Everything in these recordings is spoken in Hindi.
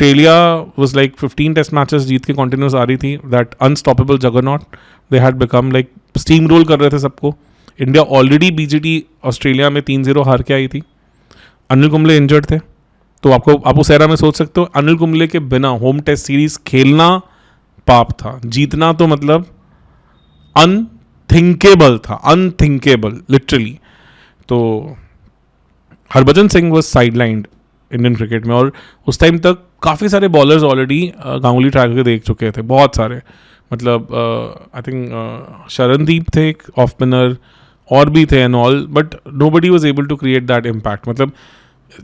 Australia was like 15 test matches जीत के कंटिन्यूस आ रही थी, that unstoppable juggernaut they had become, like steam roll कर रहे थे सबको. इंडिया ऑलरेडी बीजीटी ऑस्ट्रेलिया में 3-0 हार के आई थी. अनिल कुंबले इंजर्ड थे, तो आप उस एरा में सोच सकते हो अनिल कुंबले के बिना होम टेस्ट सीरीज खेलना पाप था, जीतना तो मतलब अनथिंकेबल था, अनथिंकेबल लिटरली. तो Harbhajan Singh was sidelined Indian cricket में, और उस टाइम तक काफ़ी सारे बॉलर्स ऑलरेडी गांगुली ट्रैक के देख चुके थे, बहुत सारे. मतलब आई थिंक शरणदीप थे एक ऑफ स्पिनर, और भी थे and all, but nobody was able to create that impact. मतलब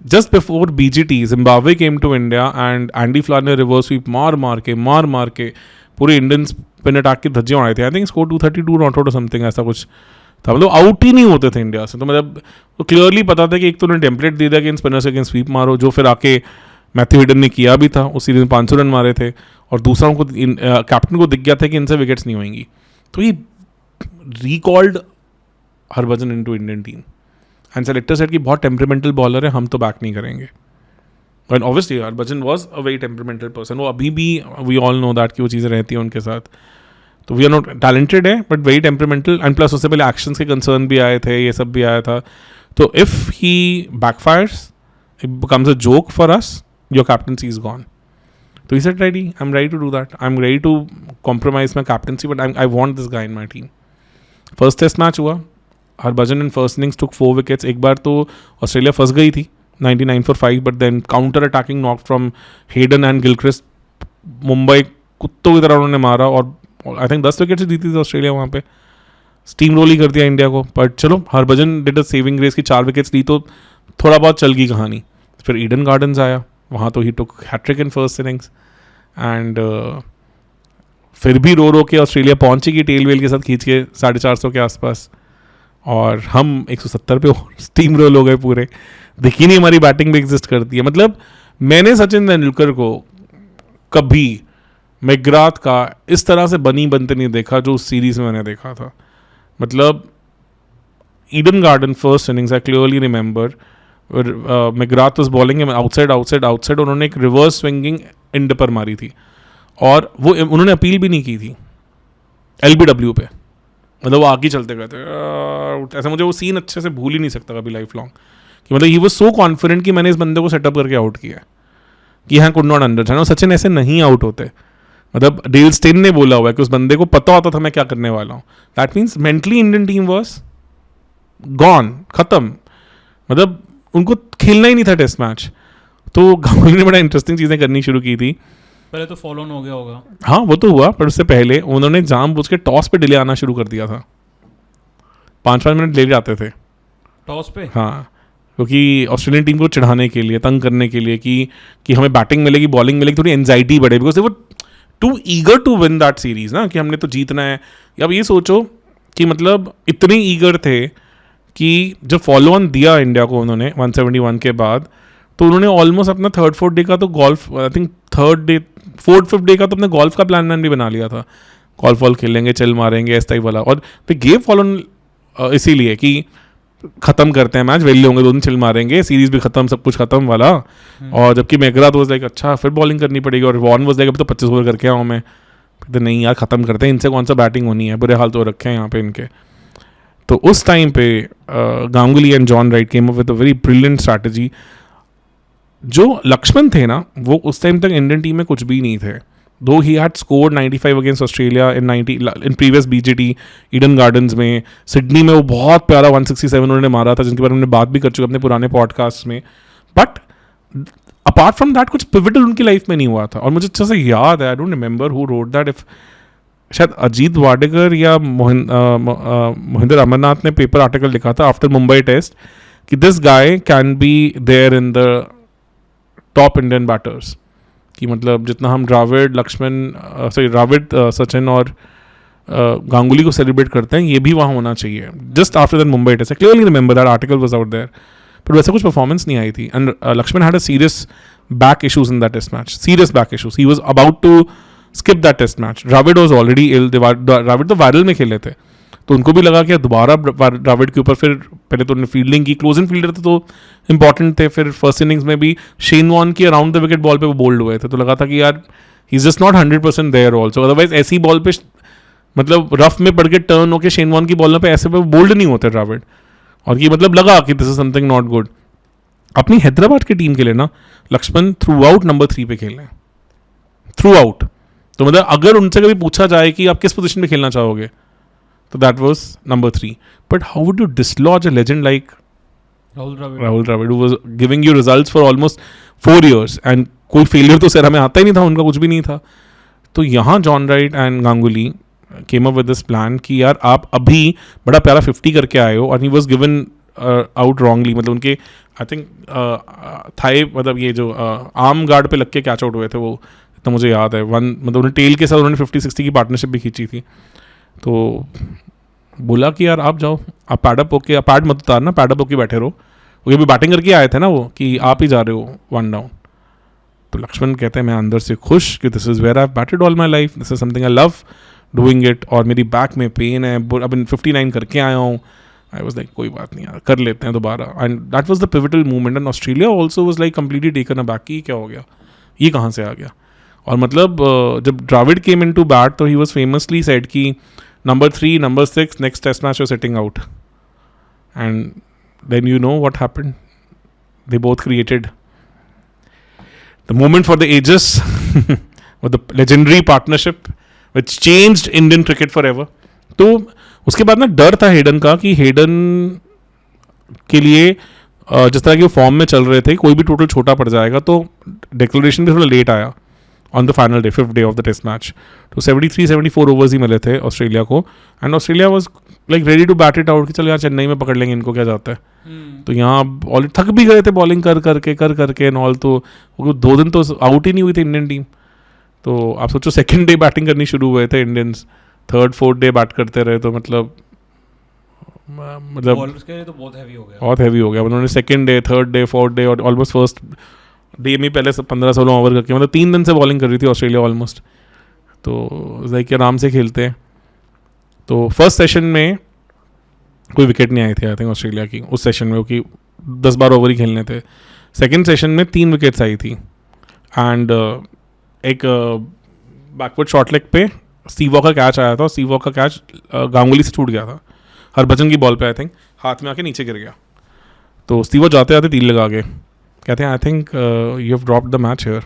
just before BGT Zimbabwe came to India and Andy Flower ने रिवर्स स्वीप मार के पूरे इंडियन स्पिन अटैक की धज्जियां उड़ाई थी. I think score 232 not out और समथिंग ऐसा कुछ था. मतलब आउट ही नहीं होते थे इंडिया से. तो मतलब तो क्लियरली पता था कि एक तो उन्होंने टेम्पलेट दे दिया कि इन स्पिनर्स के अगेंस्ट स्वीप मारो, जो फिर आके मैथ्यू हेडन ने किया भी था. उस सीरीज में 500 रन मारे थे, और दूसरा उनको कैप्टन को दिख गया था कि इनसे विकेट्स नहीं होंगी. तो ये recalled Harbhajan into Indian team and selector said कि बहुत टेम्परेमेंटल बॉलर है, हम तो बैक नहीं करेंगे. And obviously Harbhajan was a very temperamental person. वो अभी भी वी ऑल नो दैट कि वो चीज़ें रहती हैं उनके साथ. तो वी आर नॉट टैलेंटेड है बट वेरी टेम्परेमेंटल, एंड प्लस उससे पहले एक्शंस के कंसर्न भी आए थे, ये सब भी आया था. तो if he backfires it becomes a joke for us, your captaincy is gone. तो he said ready, I am ready to do that, I am ready to compromise my captaincy, but I want this guy in my team. First test match हुआ, Harbhajan in first innings took 4 wickets. एक बार तो ऑस्ट्रेलिया फंस गई थी 99 for 5, but then counter attacking knock from Hayden and Gilchrist, Mumbai कुत्तों की तरह उन्होंने मारा, और आई थिंक 10 विकेट से जीती थी ऑस्ट्रेलिया. वहाँ पे स्टीम रोल ही कर दिया इंडिया को. बट चलो Harbhajan did a saving grace की 4 विकेट्स ली, तो थोड़ा बहुत चल गई कहानी. फिर ईडन गार्डन्स आया, वहाँ तो he took hat-trick in first innings, and फिर भी रो के ऑस्ट्रेलिया पहुँचेगी टेल वेल के साथ खींच के 450 के आसपास, और हम 170 पे स्टीम रोल हो गए पूरे. दिखी नहीं हमारी बैटिंग भी एग्जिस्ट करती है. मतलब मैंने सचिन तेंदुलकर को कभी मैकग्राथ का इस तरह से बनते नहीं देखा जो उस सीरीज में मैंने देखा था. मतलब Eden garden first innings I clearly remember, McGrath was bowling outside, उन्होंने एक रिवर्स स्विंगिंग एंड पर मारी थी, और वो उन्होंने अपील भी नहीं की थी LBW पे. मतलब वो आगे चलते गए थे ऐसा. मुझे वो सीन अच्छे से भूल ही नहीं सकता कभी लाइफ लॉन्ग, कि मतलब ही वाज सो कॉन्फिडेंट कि मैंने इस बंदे को सेटअप करके आउट किया, कि हाँ कुड नॉट अंडरस्टैंड. सचिन ऐसे नहीं आउट होते. मतलब डेल स्टेन ने बोला हुआ है कि उस बंदे को पता होता था मैं क्या करने वाला हूँ. That means mentally Indian team was gone, खत्म. मतलब उनको खेलना ही नहीं था टेस्ट मैच. तो गांगुली ने बड़ा इंटरेस्टिंग चीज़ें करनी शुरू की थी. पहले तो फॉलो ऑन हो गया होगा. हाँ वो तो हुआ, पर उससे पहले उन्होंने जानबूझ के टॉस पे डिले आना शुरू कर दिया था. 5-5 मिनट ले जाते थे टॉस पे. हाँ, क्योंकि ऑस्ट्रेलियन टीम को चिढ़ाने के लिए, तंग करने के लिए, कि हमें बैटिंग मिलेगी बॉलिंग मिलेगी, थोड़ी एंजाइटी बढ़े, because they were too eager to win that series ना, कि हमने तो जीतना है. अब ये सोचो कि मतलब इतने ईगर थे कि जब फॉलो ऑन दिया इंडिया को उन्होंने 171 के बाद, तो उन्होंने ऑलमोस्ट अपना 3rd-4th डे का तो golf, I think 4th-5th day का तो अपने गोल्फ का प्लान भी बना लिया था. गोल्फ वॉल खेलेंगे, चल मारेंगे, इस टाइप वाला. और दे गेव फॉलो ऑन इसीलिए कि खत्म करते हैं मैच, वेले होंगे 2 दिन चिल मारेंगे, सीरीज भी खत्म, सब कुछ खत्म वाला. और जबकि मैकग्राथ वाज लाइक अच्छा फिर बॉलिंग करनी पड़ेगी, और वॉर्न वाज लाइक अभी तो 25 ओवर करके आऊँ मैं. तो नहीं यार खत्म करते हैं, इनसे कौन सा बैटिंग होनी है, बुरे हाल तो रखे हैं यहाँ पे इनके. तो उस टाइम पे Ganguly and John Wright came up with a very brilliant strategy. जो लक्ष्मण थे ना, वो उस टाइम तक इंडियन टीम में कुछ भी नहीं थे. दो he had scored 95 against Australia in previous BGT Eden gardens में. सिडनी में वो बहुत प्यारा 167 उन्होंने मारा था, जिनके बारे में हमने बात भी कर चुके अपने पुराने पॉडकास्ट में. बट अपार्ट फ्रॉम दैट कुछ पिविटल उनकी लाइफ में नहीं हुआ था. और मुझे अच्छे से याद है, I don't remember who wrote that, if शायद अजीत वाडेकर या मोहिंदर अमरनाथ ने पेपर आर्टिकल लिखा था आफ्टर मुंबई टेस्ट, कि this guy can be there in the top Indian batters. कि मतलब जितना हम द्राविड, सचिन और गांगुली को सेलिब्रेट करते हैं, ये भी वहाँ होना चाहिए. Just after that Mumbai test, I clearly remember that article was out there. पर वैसे कुछ परफॉर्मेंस नहीं आई थी. And Laxman had a serious back issues in that test match, serious back issues. He was about to skip that test match. Dravid was already ill. Dravid तो वायरल में खेले थे, तो उनको भी लगा कि यार दोबारा द्रविड़ के ऊपर, फिर पहले तो उन्होंने फील्डिंग की, क्लोज इन फील्डर थे तो इंपॉर्टेंट थे, फिर फर्स्ट इनिंग्स में भी शेन वॉर्न की अराउंड द विकेट बॉल पे वो बोल्ड हुए थे, तो लगा था कि यार he is just not 100% there also, otherwise ऐसी बॉल पे मतलब रफ में पड़ के टर्न होकर शेन वॉर्न की बॉल पे ऐसे पे बोल्ड नहीं होते द्रविड़, और ये मतलब लगा कि this is something not good. अपनी हैदराबाद की टीम के लिए ना लक्ष्मण थ्रू आउट नंबर 3 पे खेल रहे हैं, थ्रू आउट। तो मतलब अगर उनसे कभी पूछा जाए कि आप किस पोजीशन में खेलना चाहोगे, तो that was number 3। But how would you dislodge a legend like Rahul Dravid, who was giving you results for almost 4 years, and कोई फेलियर तो सेरा में आता ही नहीं था, उनका कुछ भी नहीं था। तो यहाँ John Wright and Ganguly came up with this plan कि यार आप अभी बड़ा प्यारा 50 करके आए हो, और he was given out wrongly, मतलब उनके आई थिंक थाई, मतलब ये जो आर्म गार्ड पे लग के कैच आउट हुए थे वो, इतना मुझे याद है। मतलब उन्होंने टेल के साथ उन्होंने 50-60 की पार्टनरशिप भी खींची थी। तो बोला कि यार आप जाओ, आप पैडअप होके, पैड मत उतारना, पैडअप होके बैठे रहो, क्योंकि अभी बैटिंग करके आए थे ना वो, कि आप ही जा रहे हो 1 डाउन। तो लक्ष्मण कहते हैं मैं अंदर से खुश कि this is where I have batted all my life, this is something I love doing it, और मेरी बैक में पेन है, अब 59 करके आया हूँ। आई वॉज लाइक कोई बात नहीं यार, कर लेते हैं दोबारा। And that was the pivotal movement, and Australia also was like completely taken a back कि क्या हो गया, ये कहाँ से आ गया। और मतलब जब Dravid came in to bat तो ही वॉज फेमसली सेड कि number 3, number 6, next test match you're sitting out. And then you know what happened. They both created the moment for the ages with the legendary partnership which changed Indian cricket forever. तो उसके बाद ना डर था हेडन का कि हेडन के लिए जिस तरह के वो फॉर्म में चल रहे थे, कोई भी टोटल छोटा पड़ जाएगा, तो डिक्लेरेशन भी थोड़ा लेट आया on the final day, 5th day of the test match. तो 73-74 ओवर्स ही मिले थे ऑस्ट्रेलिया को, and Australia was like ready to bat it out कि चल यार चेन्नई में पकड़ लेंगे, इनको क्या जाता है। तो यहाँ ऑलरेडी थक भी गए थे बॉलिंग कर करके एंड ऑल, तो 2 दिन तो आउट ही नहीं हुई थी इंडियन टीम। तो आप सोचो सेकेंड डे बैटिंग करनी शुरू हुए थे Indians, 3rd 4th day bat करते रहे, तो मतलब बॉलर्स के लिए तो बहुत हैवी हो गया, बहुत हैवी हो गया। उन्होंने second day, 3rd day, 4th day और ऑलमोस्ट फर्स्ट डे में पहले 15-16 ओवर करके, मतलब 3 दिन से बॉलिंग कर रही थी ऑस्ट्रेलिया ऑलमोस्ट। तो लाइक आराम से खेलते हैं। तो फर्स्ट सेशन में कोई विकेट नहीं आई थी आई थिंक ऑस्ट्रेलिया की उस सेशन में, क्योंकि 10-12 ओवर ही खेलने थे। सेकेंड सेशन में 3 विकेट्स आई थी, एंड एक बैकवर्ड शॉर्ट लेग पे सीवॉक का कैच आया था, और सीवॉक का कैच गांगुली से छूट गया था, हरभजन की बॉल पे आई थिंक हाथ में आके नीचे गिर गया। तो सीवॉक जाते जाते तीर लगा के कहते हैं I think you have dropped the match here.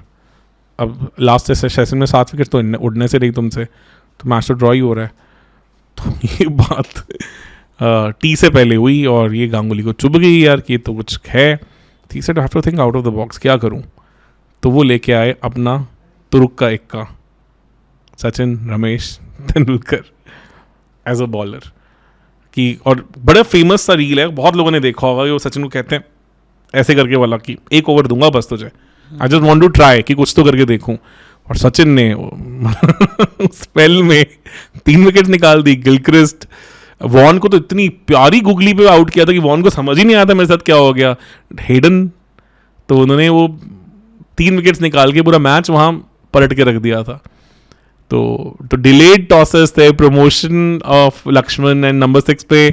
अब लास्ट सेशन में 7 विकेट तो उड़ने से रही तुमसे, तो मैच तो ड्रॉ ही हो रहा है। तो ये बात टी से पहले हुई, और ये गांगुली को चुभ गई यार कि तो कुछ है। टी से have to think out of the box, क्या करूँ। तो वो लेके आए अपना तुरुक का इक्का, Sachin Ramesh Tendulkar as a bowler की। और बड़ा फेमस सा रील है, बहुत लोगों ने देखा होगा, वो सचिन को कहते हैं ऐसे करके वाला कि 1 ओवर दूंगा बस तुझे, I just want to try कि कुछ तो करके देखूं। और सचिन ने स्पेल में 3 विकेट निकाल दी। गिलक्रिस्ट वॉन को तो इतनी प्यारी गुगली पे आउट किया था कि वॉन को समझ ही नहीं आया था मेरे साथ क्या हो गया। हेडन तो उन्होंने वो 3 विकेट्स निकाल के पूरा मैच वहाँ पलट के रख दिया था। तो डिलेड टॉसेस थे, promotion of Laxman, and number 6 पे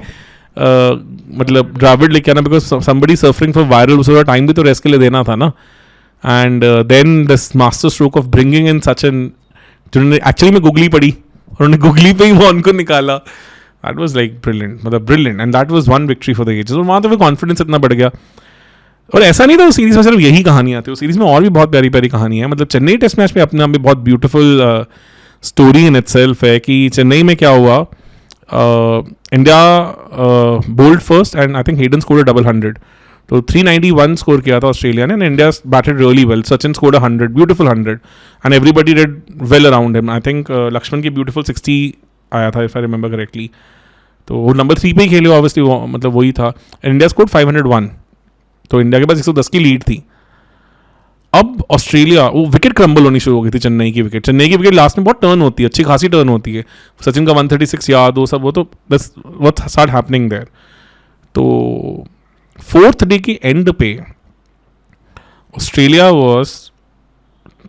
मतलब द्रविड़ लेके आना, because somebody suffering for viral, उसका टाइम भी तो रेस्ट के लिए देना था ना। And then this master stroke of bringing in Sachin, जिन्होंने एक्चुअली में गुगली पड़ी, उन्होंने गुगली पे ही वो उनको निकाला। दैट वाज लाइक ब्रिलियंट, मतलब brilliant, and that was 1 victory for the ages. और वहाँ तो फिर कॉन्फिडेंस इतना बढ़ गया। और ऐसा नहीं था उस सीरीज में सिर्फ यही कहानी आती है, उस सीरीज में और भी बहुत प्यारी प्यारी कहानी है। मतलब चेन्नई टेस्ट मैच में अपने आप में बहुत ब्यूटीफुल स्टोरी इन इटसेल्फ है कि चेन्नई में क्या हुआ। India bowled first, and I think Hayden scored 100। तो 391 स्कोर किया था ऑस्ट्रेलिया ने, and India batted really well. Sachin scored 100, beautiful 100, and everybody did well around him. I think Laxman की ब्यूटीफुल 60 आया था, इफ आई रिमेंबर करेक्टली। तो वो नंबर 3 पे ही खेले ऑब्वियसली, मतलब वही था। इंडिया स्कोर्ड 501, तो इंडिया के पास 110 की लीड थी। अब ऑस्ट्रेलिया, वो विकेट क्रम्बल होनी शुरू हो गई थी चेन्नई की विकेट लास्ट में बहुत टर्न होती है, अच्छी खासी टर्न होती है। सचिन का 136 याद, वो सब, वो तो व्हाट स्टार्ट हैपनिंग देयर। तो 4th डे के एंड पे Australia was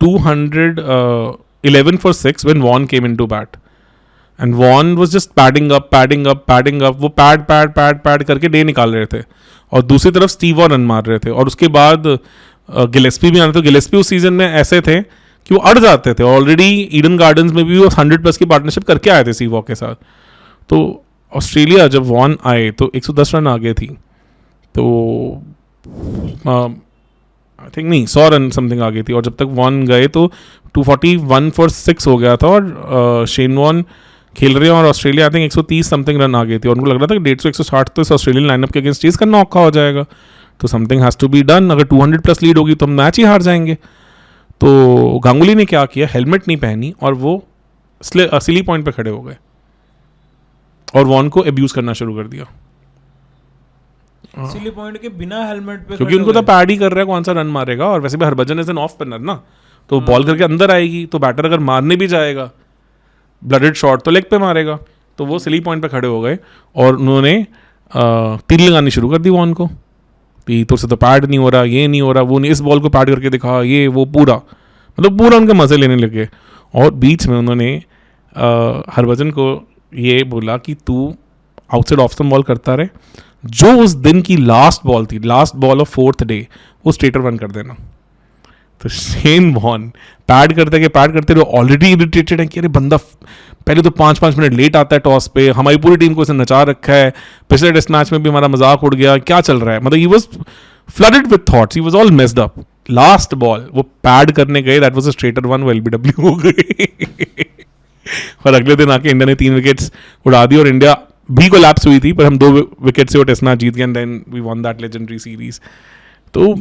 211 for 6 when Vaughan came into bat, and Vaughan was just padding up, वो पैड करके डे निकाल रहे थे, और दूसरी तरफ स्टीव वॉ रन मार रहे थे, और उसके बाद गिलेस्पी भी आना, तो गिलेस्पी उस सीजन में ऐसे थे कि वो अड़ जाते थे। ऑलरेडी ईडन गार्डन्स में भी वो 100+ की पार्टनरशिप करके आए थे स्टीव वॉ के साथ। तो ऑस्ट्रेलिया जब वॉन आए तो 110 रन आगे थी, तो आई थिंक नहीं 100 रन समथिंग आ गई थी, और जब तक वॉन गए तो 241 for 6 हो गया था, और शेन वॉन खेल रहे हैं और Australia I think 130 something run आ गई थी, और उनको लग रहा था कि 150-160 तो इस ऑस्ट्रेलियन लाइनअप के अगेंस्ट चीज़ करना औखा हो जाएगा, तो something has to be done. अगर 200+ लीड होगी तो हम मैच ही हार जाएंगे। तो गांगुली ने क्या किया, हेलमेट नहीं पहनी और वो सिली पॉइंट पे खड़े हो गए और वॉन को अब्यूज़ करना शुरू कर दिया, सिली पॉइंट के बिना हेलमेट पे, क्योंकि उनको तो पैड ही कर रहा है कौन सा रन मारेगा, और वैसे भी Harbhajan is an off spinner ना, तो बॉल करके अंदर आएगी, तो बैटर अगर मारने भी जाएगा ब्लडेड शॉट तो लेग पे मारेगा, तो वो सिली पॉइंट पे खड़े हो गए और उन्होंने तीर लगानी शुरू कर दी वॉन को कि तो से तो पैड नहीं हो रहा, ये नहीं हो रहा, वो नहीं, इस बॉल को पैड करके दिखा, ये वो पूरा, मतलब पूरा उनके मज़े लेने लगे। और बीच में उन्होंने हरभजन को ये बोला कि तू आउटसाइड ऑफ स्टंप बॉल करता रहे, जो उस दिन की लास्ट बॉल थी, last ball of 4th day, वो स्ट्रेटर रन कर देना। तो शेन वॉन पैड करते रहे, ऑलरेडी इरिटेटेड है कि अरे बंदा पहले तो 5-5 मिनट लेट आता है टॉस पे, हमारी पूरी टीम को इसने नचा रखा है, पिछले टेस्ट मैच में भी हमारा मजाक उड़ गया, क्या चल रहा है, मतलब he was flooded with thoughts, he was all messed up. Last ball वो पैड करने गए, that was a straighter one, वो LBW हो गई और अगले दिन आके इंडिया ने 3 विकेट्स उड़ा दी, और इंडिया भी कोलैप्स हुई थी, पर हम 2 विकेट से वो टेस्ट मैच जीत गए, and then we won that legendary series. तो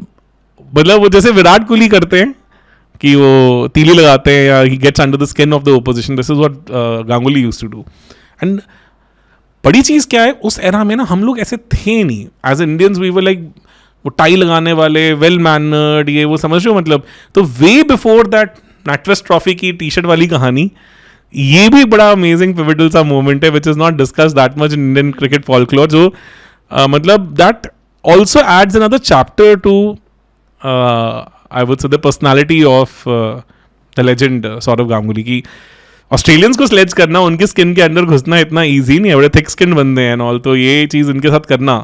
मतलब वो जैसे विराट कोहली करते हैं कि वो तीली लगाते हैं या he gets under the skin of the opposition, this is what Ganguly used to do. And बड़ी चीज़ क्या है, उस एरा में ना हम लोग ऐसे थे नहीं, as Indians we were like वो टाई लगाने वाले, वेल मैनर्ड, ये वो समझ रहे हो मतलब। तो way before that NatWest trophy की टी-शर्ट वाली कहानी, ये भी बड़ा अमेजिंग पिवटल सा मोमेंट है, which is not discuss that much in Indian cricket folklore, जो मतलब that also adds another chapter to I would say the personality of the legend Sourav Ganguly की। ऑस्ट्रेलियंस को स्लेज करना, उनके स्किन के अंदर घुसना इतना ईजी नहीं है, बड़े थिक स्किन बंदे हैं ऑल, तो ये चीज़ इनके साथ करना,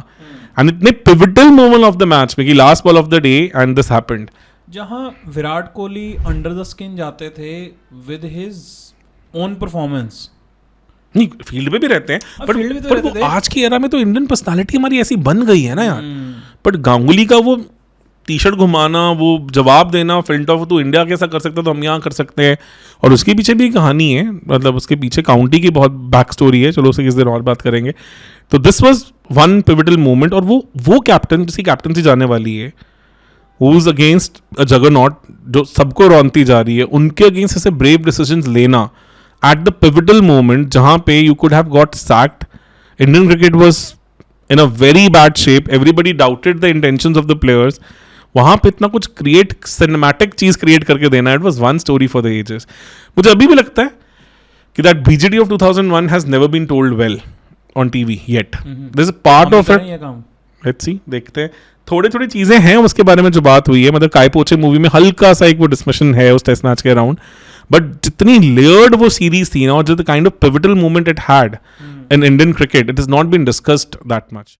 एंड इतने pivotal moment of the match में कि last ball of the day and this happened, जहां Virat Kohli under the skin जाते थे विद हिज ओन परफॉर्मेंस, नहीं फील्ड पे भी रहते हैं, फील्ड में तो पर रहते वो थे। आज की एरा में तो इंडियन पर्सनालिटी हमारी ऐसी बन गई है ना यार। बट गांगुली का वो टी-शर्ट घुमाना, वो जवाब देना, फ्रंट ऑफ तो इंडिया कैसा कर सकता तो हम यहाँ कर सकते हैं, और उसके पीछे भी कहानी है, मतलब उसके पीछे काउंटी की बहुत बैक स्टोरी है, चलो उसे किस दिन और बात करेंगे। तो this was one pivotal moment, और वो कैप्टन जिसकी कैप्टनसी जाने वाली है, who is against a juggernaut जो सबको रौनती जा रही है, उनके अगेंस्ट ऐसे ब्रेव डिसीजंस लेना at the pivotal moment जहां पे you could have got sacked, Indian cricket was in a very bad shape, everybody doubted the intentions of the players, वहां पे इतना कुछ क्रिएट, सिनेमैटिक चीज क्रिएट करके देना, it was one story for the ages. मुझे अभी भी लगता है कि that BGT of 2001 has never been told well on TV yet. There's a part of it, let's see, देखते हैं, थोड़ी थोड़ी चीजें हैं उसके बारे में जो बात हुई है, मतलब काय पोचे मूवी में हल्का सा एक वो डिस्कशन है उस टेस्ट मैच के अराउंड, बट जितनी लेयर्ड वो सीरीज थी ना, और जो kind of pivotal moment it had in Indian cricket, it is not been discussed that much.